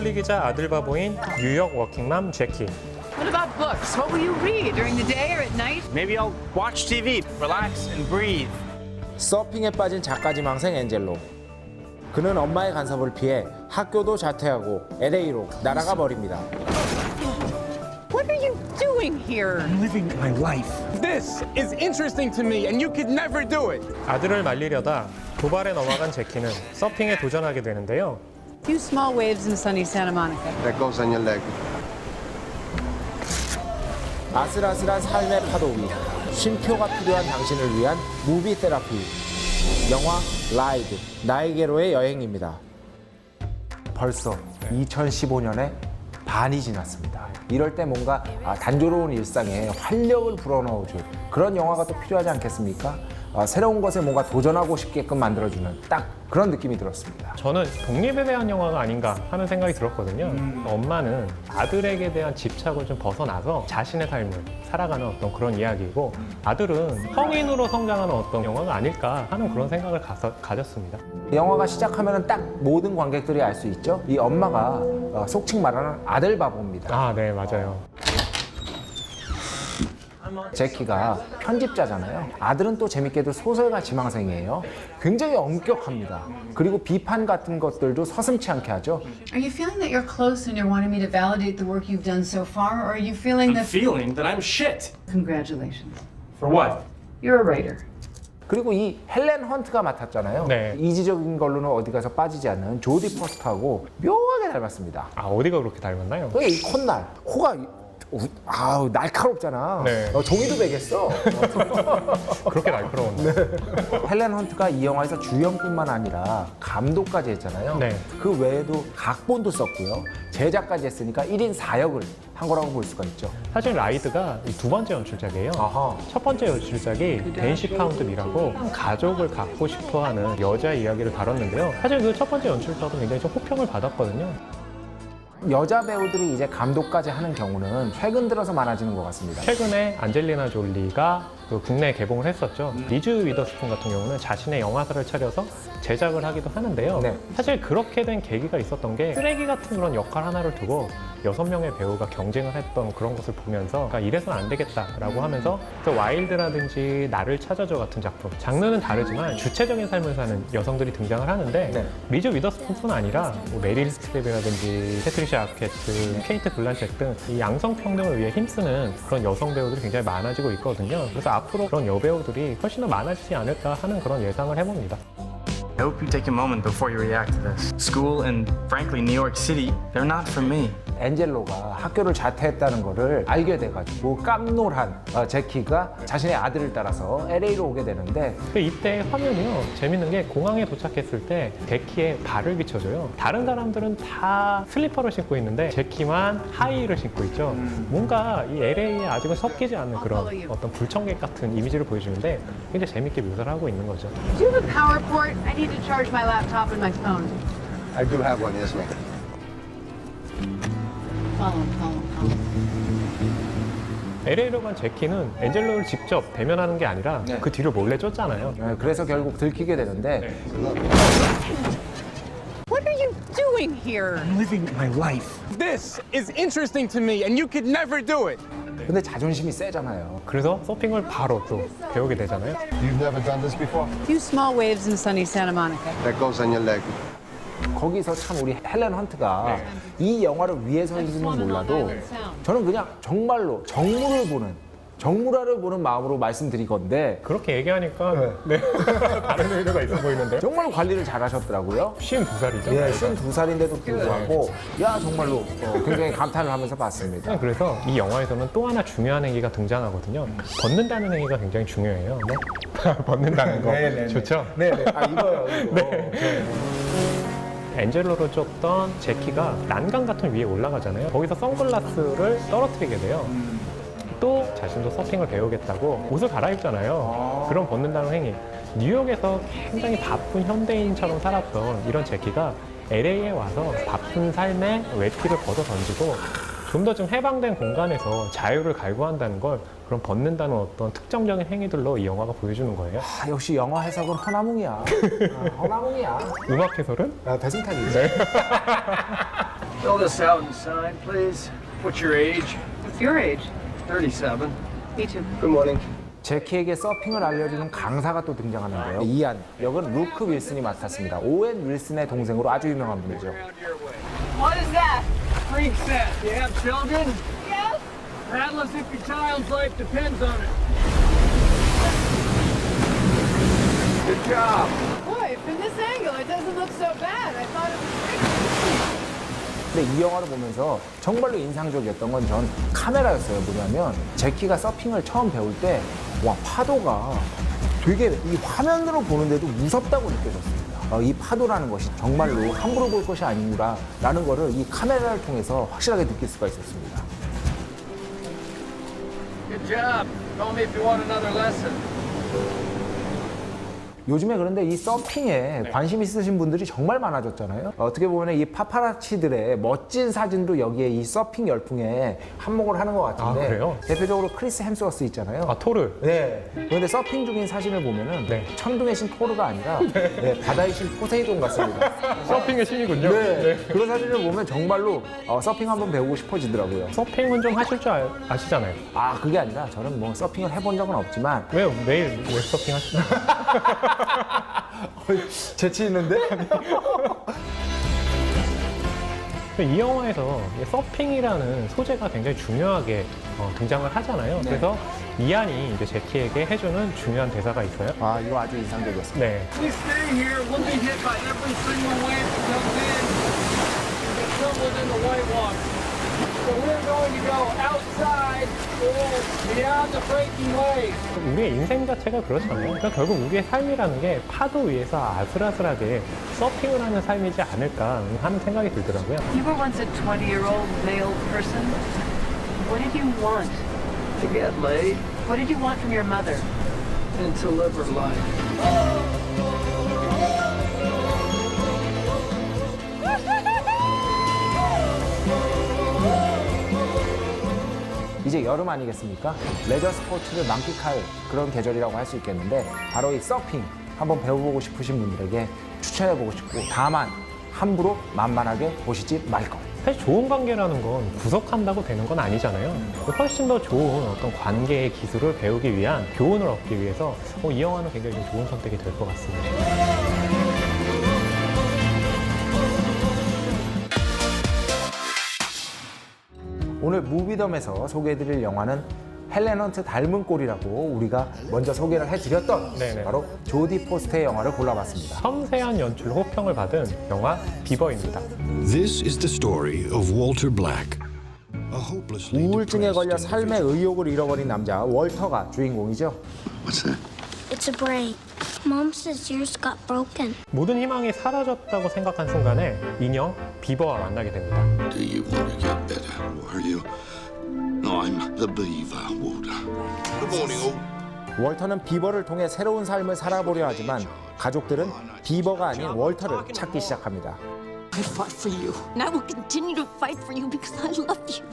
리들리 기자 아들 바보인 뉴욕 워킹맘 제키. What about books? What will you read during the day or at night? Maybe I'll watch TV, relax and breathe. 서핑에 빠진 작가지망생 엔젤로. 그는 엄마의 간섭을 피해 학교도 자퇴하고 LA로 날아가 버립니다. What are you doing here? I'm living my life. This is interesting to me, and you could never do it. 아들을 말리려다 도발에 넘어간 제키는 서핑에 도전하게 되는데요. Few small waves in sunny Santa Monica. That goes on your leg. 아슬아슬한 삶의 파도 위 쉼표가 필요한 당신을 위한 무비 테라피 영화 라이드 나에게로의 여행입니다. 벌써 2015년에 반이 지났습니다. 이럴 때 뭔가 단조로운 일상에 활력을 불어넣어줄 그런 영화가 또 필요하지 않겠습니까? 새로운 것에 뭔가 도전하고 싶게끔 만들어주는 딱 그런 느낌이 들었습니다. 저는 독립에 대한 영화가 아닌가 하는 생각이 들었거든요. 엄마는 아들에게 대한 집착을 좀 벗어나서 자신의 삶을 살아가는 어떤 그런 이야기이고, 아들은 성인으로 성장하는 어떤 영화가 아닐까 하는 그런 생각을 가졌습니다. 영화가 시작하면 딱 모든 관객들이 알 수 있죠. 이 엄마가 속칭 말하는 아들 바보입니다. 아, 네, 맞아요. 제키가 편집자잖아요. 아들은 또 재밌게도 소설가 지망생이에요. 굉장히 엄격합니다. 그리고 비판 같은 것들도 서슴치 않게 하죠. Are you feeling that you're close and you're wanting me to validate the work you've done so far, or are you feeling I'm that... feeling that I'm shit. Congratulations. For what? You're a writer. 그리고 이 헬렌 헌트가 맡았잖아요. 네. 이지적인 걸로는 어디 가서 빠지지 않는 조디 포스터하고 묘하게 닮았습니다. 아, 어디가 그렇게 닮았나요? 그게 이 콧날, 코가 아우 날카롭잖아. 네. 종이도 베겠어. 그렇게 날카로웠나요? 헬렌 헌트가 이 영화에서 주연뿐만 아니라 감독까지 했잖아요. 네. 그 외에도 각본도 썼고요. 제작까지 했으니까 1인 4역을 한 거라고 볼 수가 있죠. 사실 라이드가 이 두 번째 연출작이에요. 아하. 첫 번째 연출작이 댄시 파운드 미라고 가족을 갖고 싶어하는 여자 이야기를 다뤘는데요. 사실 그 첫 번째 연출작은 굉장히 좀 호평을 받았거든요. 여자 배우들이 이제 감독까지 하는 경우는 최근 들어서 많아지는 것 같습니다. 최근에 안젤리나 졸리가 그 국내에 개봉을 했었죠. 리즈 위더스푼 같은 경우는 자신의 영화사를 차려서 제작을 하기도 하는데요. 네. 사실 그렇게 된 계기가 있었던 게 쓰레기 같은 그런 역할 하나를 두고 6명의 배우가 경쟁을 했던 그런 것을 보면서 그러니까 이래서는 안 되겠다라고 하면서 또 와일드라든지 나를 찾아줘 같은 작품, 장르는 다르지만 주체적인 삶을 사는 여성들이 등장을 하는데 네. 리즈 위더스푼뿐 아니라 뭐 메릴 스트립이라든지 패트리샤 아케트, 케이트 블란쳇 등 이 양성 평등을 위해 힘쓰는 그런 여성 배우들이 굉장히 많아지고 있거든요. 그래서 앞으로 그런 여배우들이 훨씬 더 많아지지 않을까 하는 그런 예상을 해봅니다. I hope you take a moment before you react to this. School and frankly New York City, they're not for me. 엔젤로가 학교를 자퇴했다는 거를 알게 돼가지고 깜놀한 제키가 자신의 아들을 따라서 LA로 오게 되는데 근데 이때 화면이요, 재밌는 게 공항에 도착했을 때 제키의 발을 비춰줘요. 다른 사람들은 다 슬리퍼를 신고 있는데 제키만 하이힐을 신고 있죠. 뭔가 이 LA에 아직은 섞이지 않는 그런 어떤 불청객 같은 이미지를 보여주는데 굉장히 재밌게 묘사를 하고 있는 거죠. Do you have a power port? I need to charge my laptop and my phone. I do have one, yes, ma'am. Follow. LA로 간 제키는 엔젤로를 직접 대면하는 게 아니라 그 뒤를 몰래 쫓잖아요. 그래서 결국 들키게 되는데 What are you doing here? I'm living my life. This is interesting to me, and you could never do it. 근데 자존심이 세잖아요. 그래서 서핑을 바로 또 배우게 되잖아요. You've never done this before? Few small waves in sunny Santa Monica. That goes on your leg. 거기서 참 우리 헬렌 헌트가 이 영화를 위해서인지는 몰라도 저는 그냥 정말로 정물화를 보는 마음으로 말씀드리건데 그렇게 얘기하니까 네. 다른 의도가 있어 보이는데 정말 관리를 잘 하셨더라고요. 52살이죠. 예, 52살인데도 불구하고 야 정말로 굉장히 감탄을 하면서 봤습니다. 그래서 이 영화에서는 또 하나 중요한 행위가 등장하거든요. 벗는다는 행위가 굉장히 중요해요. 네? 벗는다는 거 좋죠? 네네. 아 이거요. 이거. 엔젤로를 쫓던 제키가 난간 같은 위에 올라가잖아요. 거기서 선글라스를 떨어뜨리게 돼요. 또 자신도 서핑을 배우겠다고 옷을 갈아입잖아요. 그런 벗는다는 행위. 뉴욕에서 굉장히 바쁜 현대인처럼 살았던 이런 제키가 LA에 와서 바쁜 삶에 외티를 벗어 던지고 좀 더 좀 해방된 공간에서 자유를 갈구한다는 걸 그런 벗는다는 어떤 특정적인 행위들로 이 영화가 보여주는 거예요. 아, 역시 영화 해석은 허나뭉이야. 허나뭉이야. 음악 해설은? 배승탁이지. Fill this out and sign, please. What's your age? What's your age? 37. Me too. Good morning. 제키에게 서핑을 알려주는 강사가 또 등장하는데요. 이안 역은 루크 윌슨이 맡았습니다. 오웬 윌슨의 동생으로 아주 유명한 분이죠. What is that? Freak set. Do you have children? Yes. Paddle as if your child's life depends on it. Good job. Boy, from this angle, it doesn't look so bad. I thought it was freaky. 근데 이 영화를 보면서 정말로 인상적이었던 건 전 카메라였어요. 뭐냐면 제키가 서핑을 처음 배울 때 와 파도가 되게 이 화면으로 보는데도 무섭다고 느껴졌습니다. 이 파도라는 것이 정말로 함부로 볼 것이 아니구나라는 거를 이 카메라를 통해서 확실하게 느낄 수가 있었습니다. Good job. Call me if you want another lesson. 요즘에 그런데 이 서핑에 관심 있으신 분들이 정말 많아졌잖아요. 어떻게 보면 이 파파라치들의 멋진 사진도 여기에 이 서핑 열풍에 한몫을 하는 것 같은데 아, 그래요? 대표적으로 크리스 햄스워스 있잖아요. 아, 토르. 네. 그런데 서핑 중인 사진을 보면은 네. 천둥의 신 토르가 아니라 네, 바다의 신 포세이돈 같습니다. 서핑의 신이군요. 네. 그런 사진을 보면 정말로 서핑 한번 배우고 싶어지더라고요. 서핑은 좀 하실 줄 아시잖아요. 아 그게 아니라 저는 뭐 서핑을 해본 적은 없지만 왜요? 매일 왜 서핑 하시나요? 재치 있는데? 이 영화에서 이 서핑이라는 소재가 굉장히 중요하게 등장을 하잖아요. 그래서 이안이 이제 제키에게 해주는 중요한 대사가 있어요. 아 이거 아주 인상적이었습니다. 네. We stay here. We'll be hit by every single wave that comes in. We'll get tumbled in the white water. So we're going to go outside or beyond the breaking waves. 우리의 인생 자체가 그렇잖아요. 그러니까 결국 우리의 삶이라는 게 파도 위에서 아슬아슬하게 서핑을 하는 삶이지 않을까 하는 생각이 들더라고요. You were once a 20-year-old male person. What did you want? To get laid What did you want from your mother? and to live her life. 이제 여름 아니겠습니까? 레저 스포츠를 만끽할 그런 계절이라고 할 수 있겠는데 바로 이 서핑 한번 배워보고 싶으신 분들에게 추천해보고 싶고 다만 함부로 만만하게 보시지 말 것. 사실 좋은 관계라는 건 구속한다고 되는 건 아니잖아요. 훨씬 더 좋은 어떤 관계의 기술을 배우기 위한 교훈을 얻기 위해서 이 영화는 굉장히 좀 좋은 선택이 될 것 같습니다. 오늘 무비덤에서 소개해드릴 영화는 헬렌 헌트 닮은 꼴이라고 우리가 먼저 소개를 해드렸던 네네. 바로 조디 포스터의 영화를 골라봤습니다. 섬세한 연출 호평을 받은 영화 비버입니다. This is the story of Walter Black. A hopelessly 우울증에 걸려 depressed 삶의 의욕을 잃어버린 남자 월터가 주인공이죠. What's that? It's a brain. Mom says yours got broken. 모든 희망이 사라졌다고 생각한 순간에 인형 비버와 만나게 됩니다. Do you want to get better, are you? I'm the beaver, Walter. Good morning, all. 월터는 비버를 통해 새로운 삶을 살아보려 하지만 가족들은 비버가 아닌 월터를 찾기 시작합니다. I fought for you, and I will continue to fight for you because I love you.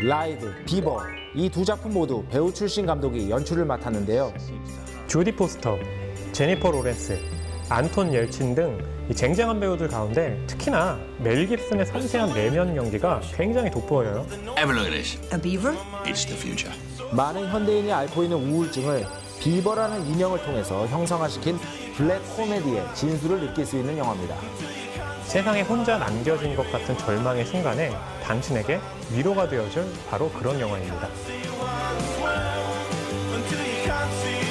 라이드, 비버 이 두 작품 모두 배우 출신 감독이 연출을 맡았는데요. 조디 포스터, 제니퍼 로렌스, 안톤 옐친 등 이 쟁쟁한 배우들 가운데 특히나 멜 깁슨의 섬세한 내면 연기가 굉장히 돋보여요. Have a look at this. A beaver? It's the future. 많은 현대인이 앓고 있는 우울증을 비버라는 인형을 통해서 형성화시킨 블랙 코미디의 진수를 느낄 수 있는 영화입니다. 세상에 혼자 남겨진 것 같은 절망의 순간에 당신에게 위로가 되어줄 바로 그런 영화입니다. until you can't see